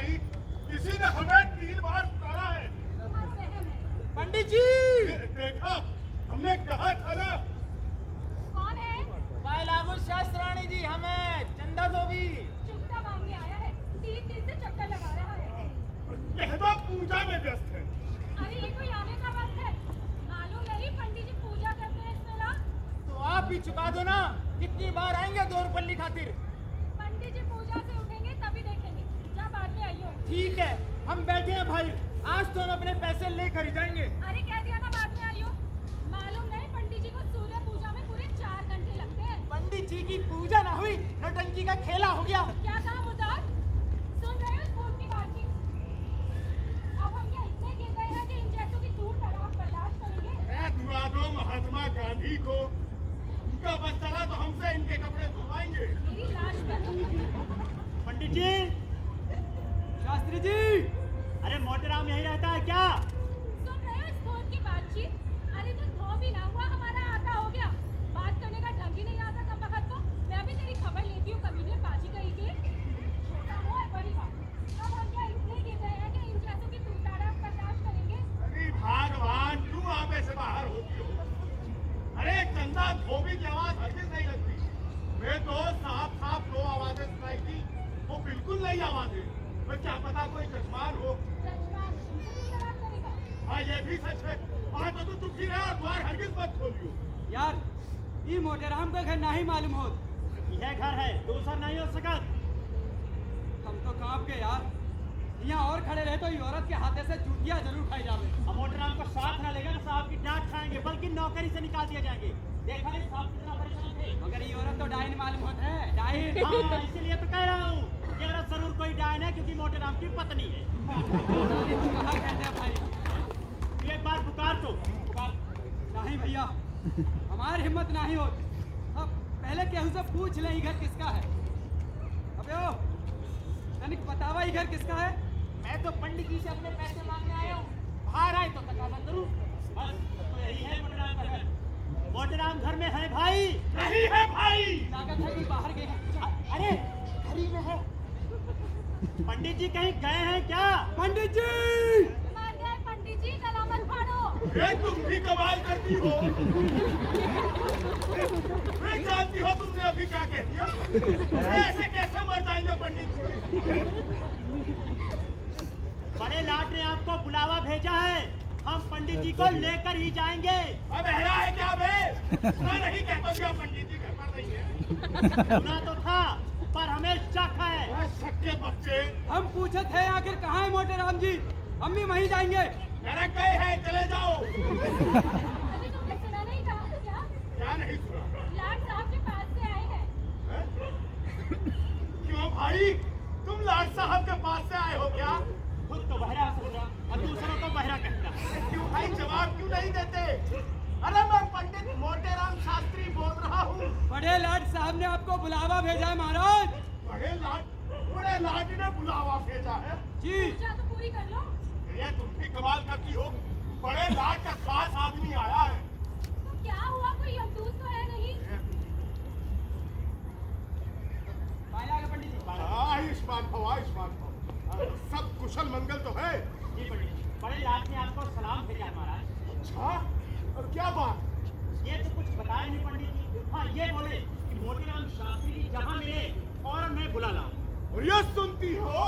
नहीं, किसी ने हमें 3 बार पुकारा है। पंडित जी देखा, हमने कहा था ना। कौन है? बायलागुल शास्त्राणी जी, हमें चंदा धोबी चुकता मांगने आया है। 3 दिन से चक्कर लगा रहा है। कहता पूजा में व्यस्त है। अरे ये कोई आने का वक्त है? मालूम नहीं पंडित जी पूजा करते हैं इस मेला। तो आप भी चुका दो ना। कितनी बार आएंगे दौरपल्ली खातिर? पंडित जी पूजा से उठेंगे तभी देखेंगे। जा बाद में आइयो। ठीक है, हम बैठे हैं भाई, आज तो हम अपने पैसे लेकर ही जाएंगे। अरे कह दिया ना बाद में आइयो। मालूम नहीं पंडित जी को सूर्य पूजा में पूरे 4 घंटे लगते हैं। पंडित जी की पूजा ना हुई, नौटंकी का खेला हो गया। क्या कहा मुदार? सुन रहे हो स्कूल की बातचीत? अब हम क्या इतने गिर गए हैं कि इन जैसों की दूर तड़ाक बर्दाश्त करेंगे? दुआ दो महात्मा गांधी को, उनका बस चला तो हमसे इनके कपड़े धुलवाएंगे। मेरी लाश पर पंडित जी, शास्त्री जी, अरे मोटेराम यही रहता है क्या? सुन रहे हो स्कूल की बातचीत? अरे तो धोबी ना हुआ, हमारा आका हो गया। बात करने का ढंग ही नहीं आता कम वक्त को। मैं अभी तेरी खबर लेती हूँ, कभी ने बाजी कही थी। छोटा हो और बड़ी बात। अब हम क्या इतने गिर गए हैं कि इन जैसों की दूर तड़ाक बर्दाश्त करेंगे? अरे भगवान, क्यों आप ऐसे बाहर होती हो? अरे चंदा धोबी की आवाज हरगिज नहीं लगती। मैं तो साफ साफ 2 आवाजें सुनाई थी, वो बिल्कुल नई आवाजें। पर क्या पता कोई चश्मान हो। जजमान, इतनी तड़ाक करेगा? हाँ ये भी सच है। वहाँ तो तू चुप ही रहा और द्वार हरगिज मत खोलियो। यार, ये मोटेराम का घर नहीं मालूम हो। यह घर है, दूसरा नहीं हो सका। हम तो कांप गए यार। यहाँ और खड़े रहे तो ये औरत के हाथे से जूतियाँ जरूर खाई जावे। अब मोटेराम को साथ ना लेगा ना साहब की डांट खाएंगे, बल्कि नौकरी से निकाल दिए जाएंगे। देखा नहीं साहब कितना परेशान थे। मगर ये औरत तो डाइन मालूम होता है, डाइन। हाँ, इसीलिए तो कह रहा हूँ ये औरत जरूर कोई डायन है, क्योंकि मोटेराम की पत्नी है। कहाँ कहते हैं भाई? एक बार पुकार तो पुकार। नहीं भैया, हमारी हिम्मत नहीं हो। अब पहले केहू से पूछ ले, ये घर किसका है? अबे ओ, तनिक बतावा ये घर किसका है? मैं तो पंडित जी से अपने पैसे मांगने आया हूँ, बाहर आए तो तकाजा करूँ। बस तो यही है मोटेराम का घर। मोटेराम घर में है भाई? नहीं है भाई। लागत है कि बाहर गए हैं। अरे घर ही में है। पंडित जी कहीं गए हैं क्या? पंडित जी! मार गए पंडित जी, गला मत फाड़ो। ये तुम भी कमाल करती हो। मैं जानती हो तुमने अभी क्या कह दिया। ऐसे कैसे मर जाएंगे पंडित जी? बड़े लाट ने आपको बुलावा भेजा है, हम पंडित जी को लेकर ही जाएंगे। अब बहरा है क्या बे? सुना नहीं कहता क्या पंडित जी घर पर नहीं है? सुना तो था, पर हमें शक है। शक के बच्चे। हम पूछे थे आखिर कहाँ है मोटेराम जी? हम भी वहीं जाएंगे। मेरा गए हैं, चले जाओ। अभी तुमने सुना नहीं कहा क्या? क्या नहीं सुना? लाट साहब के पास से आए हैं। क्यों भाई, तुम लाट साहब के पास से आए हो क्या? खुद तो बहरा सुन रहा और दूसरों को बहरा कहता। क्यों भाई जवाब क्यों नहीं देते? अरे मैं पंडित मोटेराम शास्त्री बोल रहा हूँ। बड़े लाट साहब ने आपको बुलावा भेजा है महाराज। बड़े लाट ने बुलावा भेजा है। जी। पूजा तो पूरी कर लो। ये तुम भी कमाल करती हो। बड़े लाट का खास आदमी आया है। तो क्या हुआ, कोई अफदूस तो है नहीं? पंडित जी। आयुष्मान भव, आयुष्मान भव। सब कुशल मंगल तो है। जी पंडित जी, बड़े लाट ने आपको सलाम भेजा है महाराज। अच्छा, और क्या बात? ये तो कुछ बताया नहीं पंडित जी। हाँ ये बोले कि मोतीराम शास्त्री जी जहाँ मिले और मैं बुला लाऊं। और ये सुनती हो,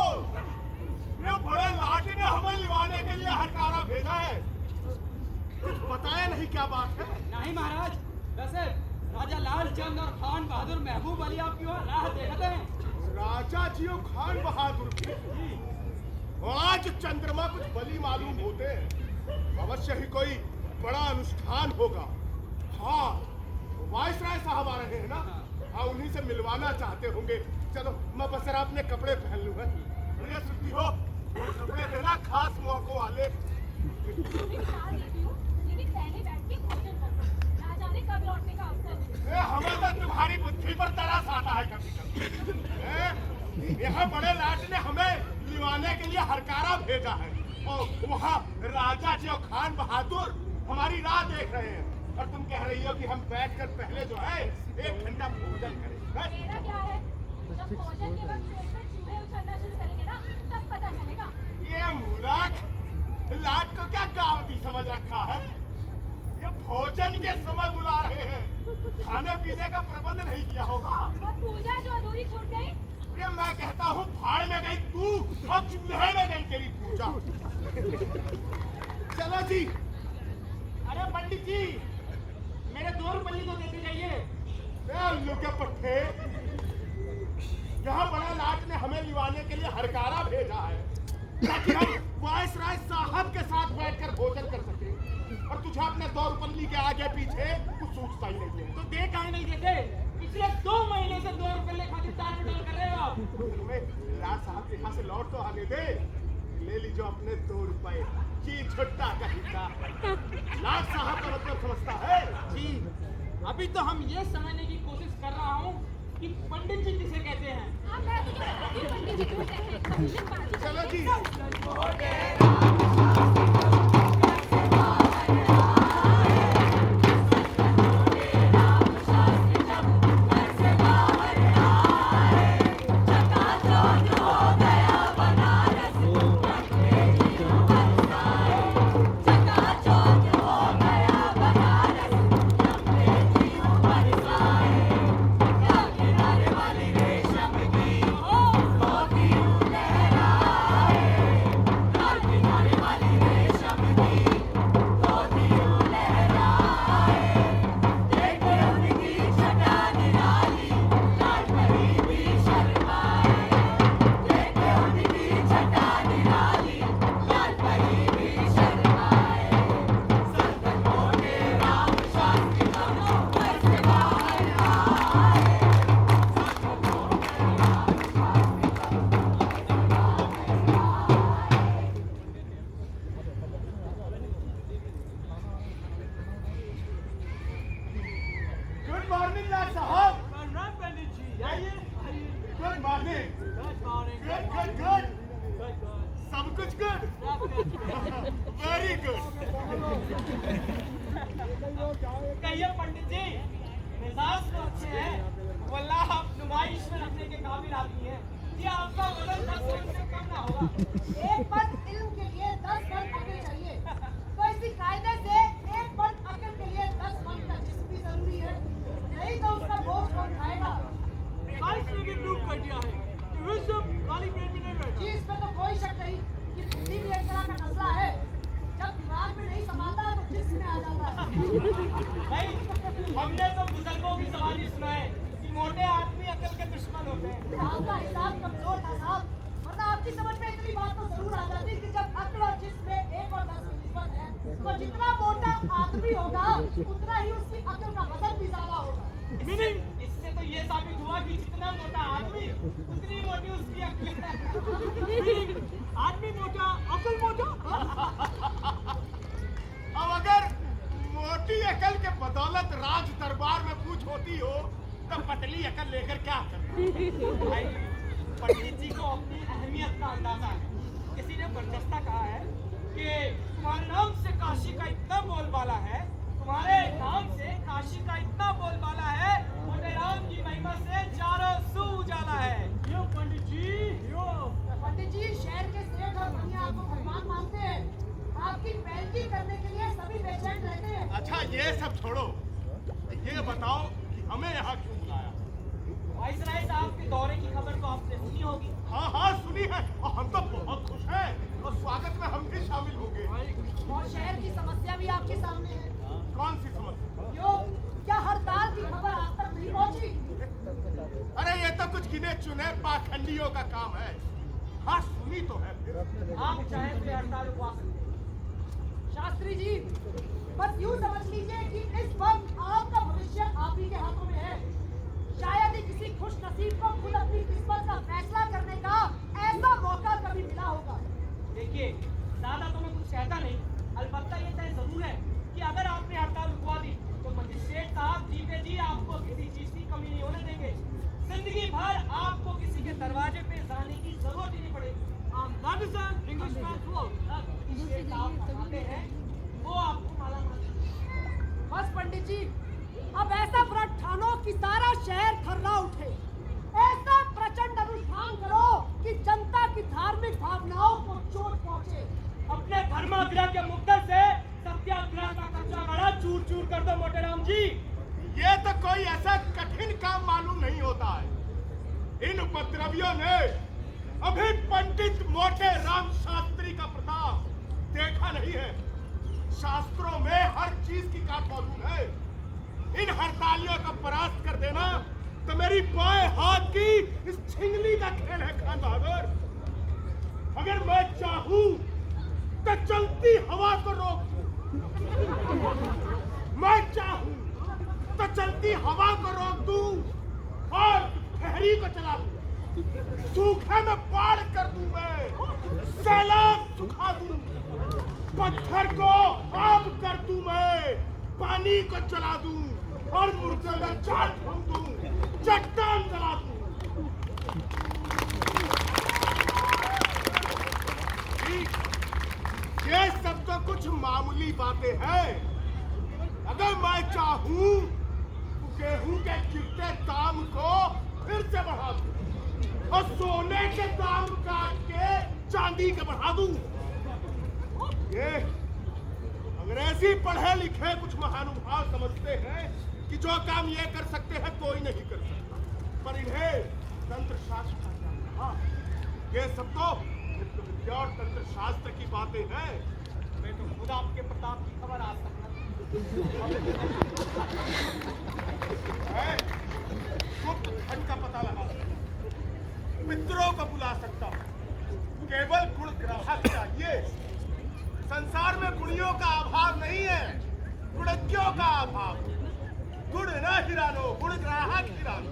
ये बड़े लाट ने हमें लिवाने के लिए हरकारा भेजा है। कुछ बताया नहीं क्या बात है? नहीं महाराज, वैसे राजा लाल चंद और खान बहादुर महबूब अली आपकी ओर राह देखते हैं। राजा जी और खान बहादुर की आज चंद्रमा कुछ बली मालूम होते हैं। अवश्य ही कोई बड़ा अनुष्ठान होगा। हाँ, वायसराय साहब आ रहे हैं ना? हाँ, उन्हीं से मिलवाना चाहते होंगे। चलो मैं बस जरा अपने कपड़े पहन लूँ। ये सुनती हो, वो कपड़े देना खास मौकों वाले। निकाल देती हूँ, लेकिन पहले बैठ के भोजन करो। ना जाने कब लौटने का अवसर मिले। हमें तो तुम्हारी बुद्धि पर तरस आता है कभी कभी। यहाँ बड़े लाट ने हमें लिवाने के लिए हरकारा भेजा है और वहाँ राजा जी और खान बहादुर हमारी राह देख रहे हैं। और तुम कह रही हो कि हम बैठकर पहले जो है 1 घंटा भोजन करें। मेरा क्या है, जब भोजन के वक्त पेट में चूहे उछलना शुरू करेंगे ना, तब पता लाट को क्या गावती समझ रखा है? ये भोजन के समय बुला रहे हैं, खाने पीने का प्रबंध नहीं किया होगा। और पूजा जो अधूरी छूट गई। ये मैं कहता हूँ भाड़ में गई तू और चूल्हे में गई तेरी पूजा। चलो जी। अरे पंडित जी, मेरे 2 रुपये तो देते जाइए। उल्लू के पट्टे, यहाँ बड़ा लाट ने हमें लिवाने के लिए हरकारा भेजा है ताकि हम वायसराय साहब के साथ बैठकर भोजन कर सके, और तुझे अपने 2 रुपये के आगे पीछे कुछ सूझता ही नहीं है। तो दे काहे नहीं देते? पिछले 2 महीने से 2 रुपये खातिर टाल मटोल कर रहे हो आप। तुम्हें लाट साहब के यहाँ से लौट तो आने दे, ले लीजिए अपने 2 रुपए जी, छुट्टा का हिस्सा। लाट साहब का मतलब समझता है जी, अभी तो हम ये समझने की कोशिश कर रहा हूँ कि पंडित जी किसे कहते हैं। हाँ, मैं तो जानती हूँ पंडित जी को कहते हैं। कमीशन बाजी चलो जी। गुड मॉर्निंग लाट साहब। पंडित जी, आइए आइए। Good morning. Good good good, सब कुछ गुड, वेरी गुड। कहिए पंडित जी, मिजाज तो अच्छे हैं, वल्लाह आप नुमाइश में रखने के काबिल आदमी हैं। ये आपका वजन 10 मन से कम ना होगा। एक पद इल्म के लिए 10 मन अकल चाहिए, तो इसी कायदे से एक पद अकल के लिए 10 मन का जिस्म भी जरूरी है, नहीं तो उसका बोझ कौन खाएगा। साइंस ने भी प्रूव कर दिया है कि विजडम खाली पेट में नहीं बैठा। जी, इसमें तो कोई शक नहीं कि बुद्धि भी एक तरह का नस्ला है, जब दिमाग में नहीं समाता तो जिस्म में आ जाता है। भाई, हमने तो बुजुर्गों की सवारी सुना है कि मोटे आदमी अकल के दुश्मन होते हैं। आपका हिसाब कमजोर था साहब, वरना आपकी समझ में इतनी बात तो जरूर आ जाती कि जब अक्ल और जिस्म में 1 और 10 की निस्बत है, तो जितना मोटा आदमी होगा उतना ही उसकी अक्ल का वजन भी ज्यादा होगा। मीनिंग इससे तो ये साबित हुआ कि जितना मोटा आदमी उतनी मोटी उसकी अकल। आदमी मोटा, अकल मोटा। अब अगर मोटी अकल के बदौलत राज दरबार में पूछ होती हो तो पतली अकल लेकर क्या करना। भाई, पंडित जी को अपनी अहमियत का अंदाजा है। किसी ने बरजस्ता कहा है कि तुम्हारे नाम से काशी का इतना बोलबाला है, तुम्हारे नाम से काशी का इतना बोलबाला है, मोटे राम की महिमा से चारों सू उजाला है। यो पंडित जी, यो। पंडित जी, शहर के सेठ और बनिया आपको भगवान मानते हैं, आपकी पैरवी करने के लिए सभी बेचैन रहते हैं। अच्छा ये सब छोड़ो, ये बताओ कि हमें यहाँ क्यों बुलाया। वाइसराय साहब के दौरे की खबर तो आपने सुनी होगी। हाँ हाँ सुनी है, और हम तो बहुत खुश हैं, और स्वागत में हम भी शामिल होंगे। और शहर की समस्या भी आपके सामने है। कौन सी समस्या? क्यों, क्या हड़ताल की खबर आज तक नहीं पहुंची? अरे ये तो कुछ गिने चुने पाखंडियों का काम है। हाँ सुनी तो है। फिर आप चाहे तो हड़ताल रुकवा सकते हैं। शास्त्री जी, बस यूं समझ लीजिए कि इस वक्त आपका भविष्य आप ही के हाथों में है। शायद ही किसी खुश नसीब को खुद अपनी किस्मत का फैसला करने का ऐसा मौका कभी मिला होगा। देखिए, ज्यादा तो मैं कुछ कहता नहीं, अलबत्ता ये तय जरूर है कि अगर आपने हड़ताल रुकवा दी तो मजिस्ट्रेट साहब जीते जी आपको किसी चीज की कमी नहीं होने देंगे। जिंदगी भर आपको किसी के दरवाजे पे जाने की जरूरत ही नहीं पड़ेगी। मजिस्ट्रेट साहब फरमाते हैं, वो आपको मालामाल। बस पंडित जी, अब ऐसा व्रत ठानो कि सारा शहर थर्रा उठे। ऐसा प्रचंड अनुष्ठान करो कि जनता की धार्मिक भावनाओं को चोट पहुंचे। अपने धर्म कोई ऐसा कठिन काम मालूम नहीं होता है। इन उपद्रवियों ने अभी पंडित मोटे राम शास्त्री का प्रताप देखा नहीं है। शास्त्रों में हर चीज की बात मौजूद है। इन हड़तालियों का परास्त कर देना तो मेरी बाएं हाथ की इस छिंगली का खेल है खान बहादुर। अगर मैं चाहूं तो चलती हवा को रोक दूं, मैं चाहूं तो चलती हवा को रोक दूं और ठहरी को चला दूं, सूखे में बाढ़ कर दूं, मैं सैलाब सुखा दूं, पत्थर को आग कर दूं, मैं पानी को जला दूं और मुर्दे में चाल ठोक दूं, चट्टान जला दूं। ये सब तो कुछ मामूली बातें हैं। अगर मैं चाहूं तो गेहूं के गिरते दाम को फिर से बढ़ा दूं और सोने के दाम काट के चांदी के बढ़ा दूं। ये अंग्रेजी पढ़े लिखे कुछ महानुभाव समझते हैं कि जो काम ये कर सकते हैं कोई नहीं कर सकता, पर इन्हें तंत्र शास्त्र का ज्ञान था। ये सब तो विद्या और तंत्र शास्त्र की बातें हैं। मैं तो खुद आपके प्रताप की खबर आ सकता है। गुप्त धन का पता लगा सकता, मित्रों को बुला सकता, केवल गुण ग्राहक चाहिए। संसार में गुणियों का अभाव नहीं है, गुणज्ञों का अभाव। गुण न हिरानो, गुण ग्राहक हिरानो।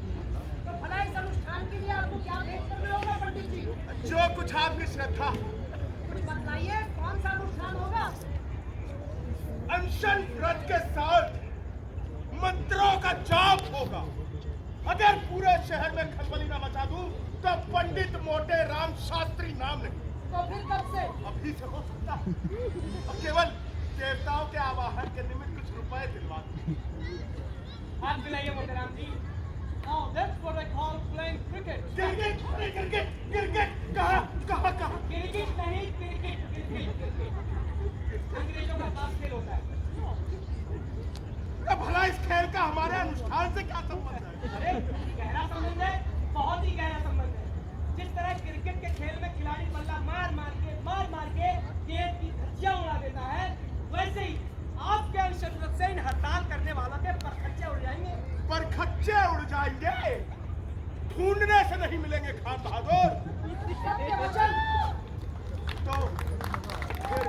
तो भला इस अनुष्ठान के लिए आपको क्या भेंट करना होगा पंडित जी? जो कुछ आपकी श्रद्धा। कुछ बतलाइए, कौन सा अनुष्ठान होगा? अनशन व्रत के साथ मंत्रों का जाप होगा। अगर पूरे शहर में खलबली न मचा दूं तो पंडित मोटे राम शास्त्री नाम नहीं। तो फिर कब से? अभी से हो सकता है। अब केवल देवताओं के आवाहन के निमित्त कुछ रुपए दिलवा दूं। हाथ मिलाइए मोटेराम जी। Now that's what I call playing cricket. गिरगिट, अरे गिरगिट, गिरगिट, कहाँ? क्रिकेट नहीं, क्रिकेट। अंग्रेजों का खास खेल होता है। अब भला इस खेल का हमारे अनुष्ठान से क्या संबंध है? अरे गहरा संबंध है, बहुत ही गहरा संबंध है। जिस तरह क्रिकेट के खेल में खिलाड़ी बल्ला मार मार के गेंद की धज्जियां उड़ा देता है, वैसे ही आपके अंशत से इन हड़ताल करने वालों के परखच्चे उड़ जाएंगे। परखच्चे उड़ जाएंगे, ढूंढने से नहीं मिलेंगे खान बहादुर। सत्य वचन। तो फिर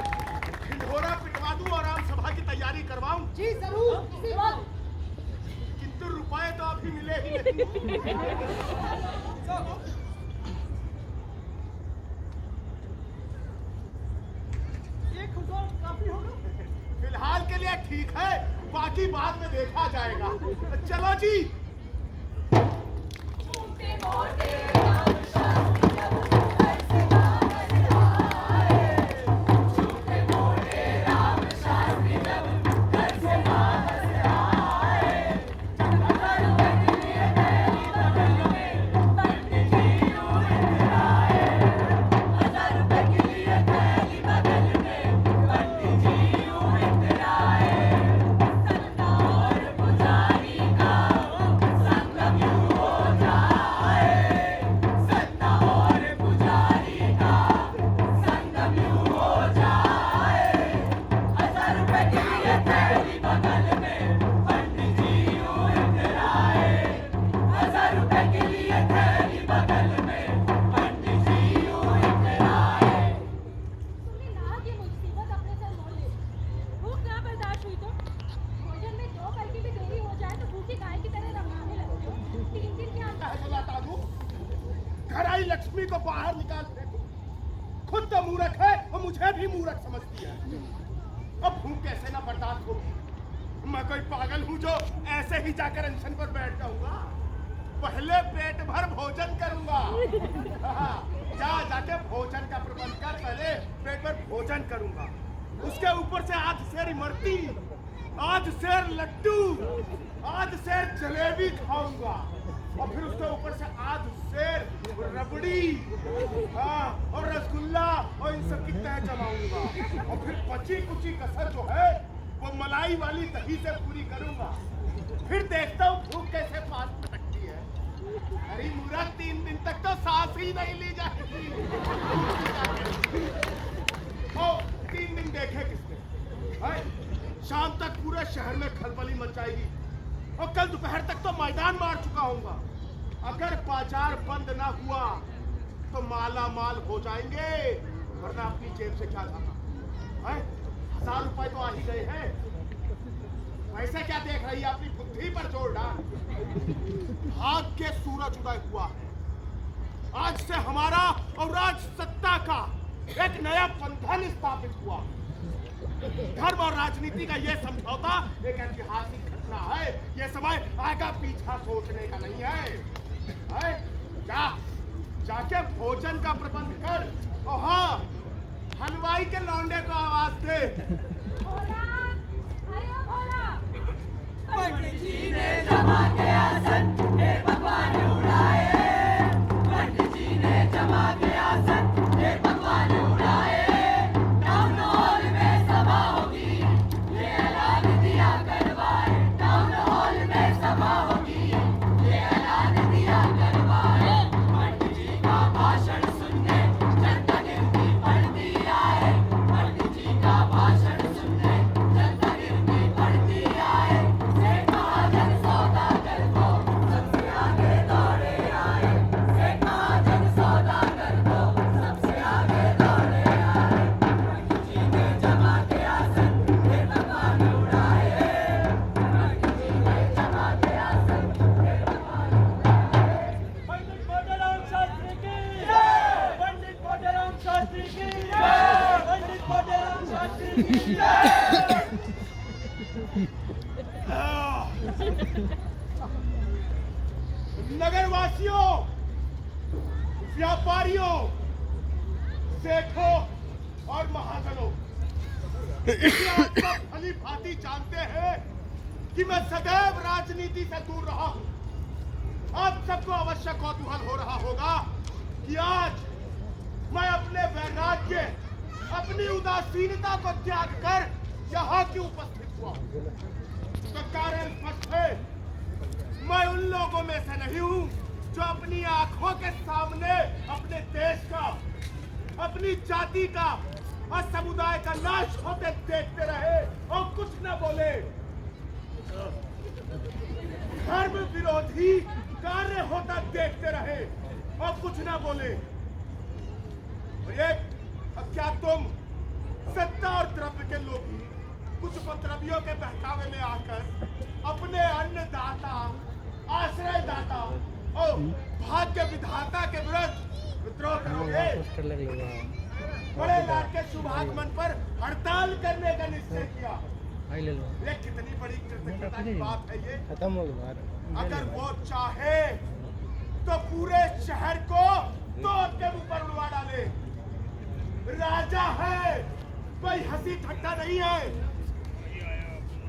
ढिंढोरा पिटवा दूं और आम सभा की तैयारी करवाऊं। जी जरूर, इसी वक्त। किंतु रुपए तो अभी मिले ही नहीं। काफी होगा। फिलहाल के लिए ठीक है, बाकी बाद में देखा जाएगा। चलो जी। लक्ष्मी को बाहर निकाल फेंको। खुद तो मूर्ख है और मुझे भी मूर्ख समझती है। अब भूख कैसे ना बर्दाश्त होगी? मैं कोई पागल हूँ जो ऐसे ही जाकर अनशन पर बैठ जाऊंगा? पहले पेट भर भोजन करूंगा। जाके भोजन का प्रबंध कर, पहले पेट भर भोजन करूंगा। उसके ऊपर से आज शेर इमरती, आज शेर लड्डू, आज शेर जलेबी खाऊंगा और फिर उसके ऊपर से आज शेर रबड़ी, और रसगुल्ला और इन सब की तह जमाऊंगा। और फिर बची कुची कसर जो है वो मलाई वाली दही से पूरी करूंगा, फिर देखता हूँ भूख कैसे पास पटकती है। अरे मूर्ख, 3 दिन तक तो सांस ही नहीं ली जाएगी। ओ 3 दिन देखे किसने? शाम तक पूरे शहर में खलबली मच जाएगी और कल दोपहर तक तो मैदान मार चुका हूँगा। अगर बाजार बंद ना हुआ तो माला माल हो जाएंगे, वरना अपनी जेब से क्या जाना है? 1000 रुपए तो आ ही गए हैं। पैसे क्या देख रही है? अपनी बुद्धि पर जोर डाल। भाग के सूरज उदय हुआ है। आज से हमारा और राज सत्ता का एक नया बंधन स्थापित हुआ। धर्म और राजनीति का यह समझौता एक ऐतिहासिक घटना है। यह समय आगे पीछा सोचने का नहीं है। जाके भोजन का प्रबंध कर। और हाँ, हलवाई के लौंडे को आवाज दे। भोला, अरे ओ भोला, पंडित जी ने जमा के आसन हे भगवान उड़ाए, पंडित जी ने जमा के आसन हे भगवान उड़ाए। टाउन हॉल में सभा होगी, ये ऐलान दिया करवाए। टाउन हॉल में सभा होगी, ये ऐलान दिया करवाए। पंडित जी का भाषण सुनने जनता गिरती पड़ती आए। पंडित जी का भाषण सुनने जनता गिरती पड़ती आए। सेठ महाजन सौदागर को सबसे आगे दौड़े आए। सेठ महाजन सौदागर को सबसे आगे दौड़े आए। पंडित जी ने जमा के आसन हे भगवान उड़ाए। पंडित जी ने जमा के आसन हे भगवान उड़ाए। पंडित मोतीराम शास्त्री की जय। पंडित मोतीराम शास्त्री की जय। पंडित मोतीराम शास्त्री की जय। नगरवासियों, व्यापारियों, सेठों और महाजनों, आप सब भली भांति जानते हैं कि मैं सदैव राजनीति से दूर रहा हूं। आप सबको अवश्य कौतूहल हो रहा होगा कि आज मैं अपने वैराग्य, अपनी उदासीनता को त्याग कर यहाँ क्यों उपस्थित हुआ। तो कारण स्पष्ट है, मैं उन लोगों में से नहीं हूं जो अपनी आंखों के सामने अपने देश का, अपनी जाति का और समुदाय का नाश होते देखते रहे और कुछ न बोले। धर्म विरोधी कार्य होता देखते रहे और कुछ न बोले। अब क्या तुम सत्ता और द्रव्य के लोभी कुछ उपद्रवियों के बहकावे में आकर अपने अन्नदाता, आश्रयदाता और भाग्य विधाता के विरुद्ध विद्रोह करोगे? बड़े लाट के शुभ आगमन पर हड़ताल करने का निश्चय किया। ये कितनी बड़ी कृतज्ञता की बात है ये। खत्म हो गया। अगर वो चाहे तो पूरे शहर को तोड़ के ऊपर उड़वा डाले। राजा है, कोई हंसी ठट्ठा नहीं है।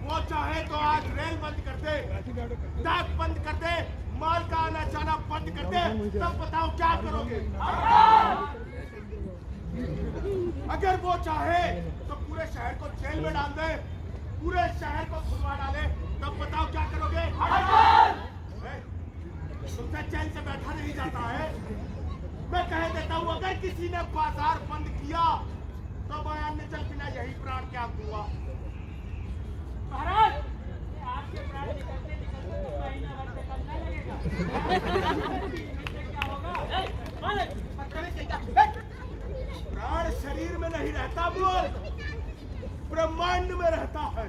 वो चाहे तो आज रेल बंद कर दे, डाक बंद कर दे, माल का आना जाना बंद कर दे, तब बताओ क्या करोगे? अगर वो चाहे तो पूरे शहर को जेल में डाल दे, पूरे शहर को खुलवा डाले, तब बताओ क्या करोगे? तुमसे चैन से बैठा नहीं जाता है। मैं कह देता हूँ, अगर किसी ने बाजार बंद किया तो मैं अन्य जल बिना यही प्राण त्याग दूंगा। महाराज, आपके प्राण निकलते निकलते तो महीना भर से कम नहीं लगेगा। इससे क्या होगा? प्राण शरीर में नहीं रहता, बोल, ब्रह्मांड में रहता है।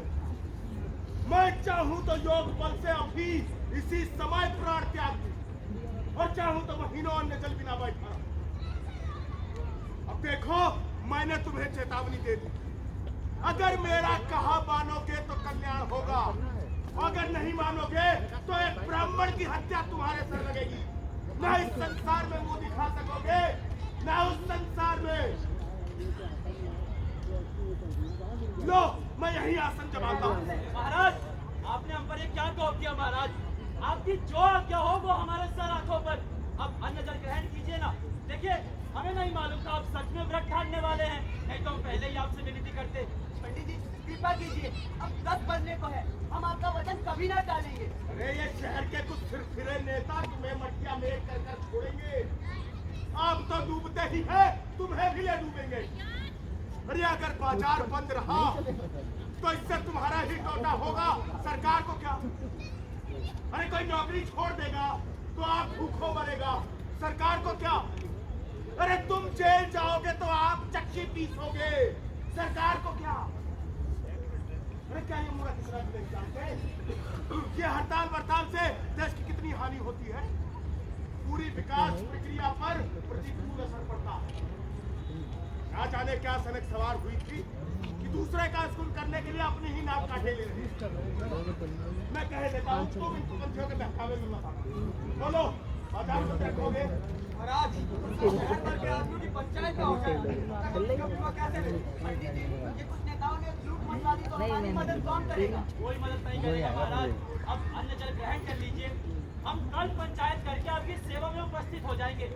मैं चाहूं तो योग बल से अभी इसी समय प्राण त्याग दूं और चाहूं तो महीनों अन्य जल बिना बैठा। अब देखो, मैंने तुम्हें चेतावनी दे दी। अगर मेरा कहा मानोगे तो कल्याण होगा, अगर नहीं मानोगे तो एक ब्राह्मण की हत्या तुम्हारे सर लगेगी। न इस संसार में मुंह दिखा सकोगे, न उस संसार में। लो, मैं यही आसन जमाता हूँ। महाराज, आपने हम पर ये क्या कहो किया? महाराज, आपकी जो आज्ञा हो वो हमारे सर आंखों पर। अब अन्न जल ग्रहण कीजिए ना। देखिए, हमें नहीं मालूम था आप सच में व्रत ठानने वाले हैं, नहीं तो हम पहले ही आपसे विनती करते। पंडित जी कृपा कीजिए, अब 10 बजने को है, हम आपका वचन कभी ना टालेंगे। अरे ये शहर के कुछ सिरफिरे नेता तुम्हें मटिया में कर छोड़ेंगे। आप तो डूबते ही है, तुम्हें भी ले डूबेंगे। अरे अगर बाजार बंद रहा तो इससे तुम्हारा ही टोटा होगा, सरकार को क्या? अरे कोई नौकरी छोड़ देगा तो आप भूखों मरेगा, सरकार को क्या? अरे तुम जेल जाओगे तो आप चक्की पीसोगे, सरकार को क्या? अरे क्या ये मुरा किसरा नहीं जानते? ये हड़ताल बड़ताल से देश की कितनी हानि होती है, पूरी विकास प्रक्रिया पर प्रतिकूल असर पड़ता है। ना जाने क्या सनक सवार हुई थी कि दूसरे का स्कूल करने के लिए अपनी ही नाक काटे ले रही है। मैं कह देता हूँ तुम इनको पंछियों के बहकावे में मत आना। बोलो बाजार में देखोगे महाराज शहर भर के आदमियों की पंचायत का हो जाएगा, कैसे रहे? पंडित जी ये कुछ नेताओं ने लूट मचवा दी तो हमारी मदद कौन करेगा? कोई मदद नहीं करेगा महाराज। अब अन्न जल ग्रहण कर लीजिए, हम कल पंचायत करके आपकी सेवा में उपस्थित हो जाएंगे।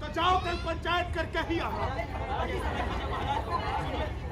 तो जाओ कल पंचायत करके ही आओ। महाराज, इस समय कीजिए महाराज, सुनिए।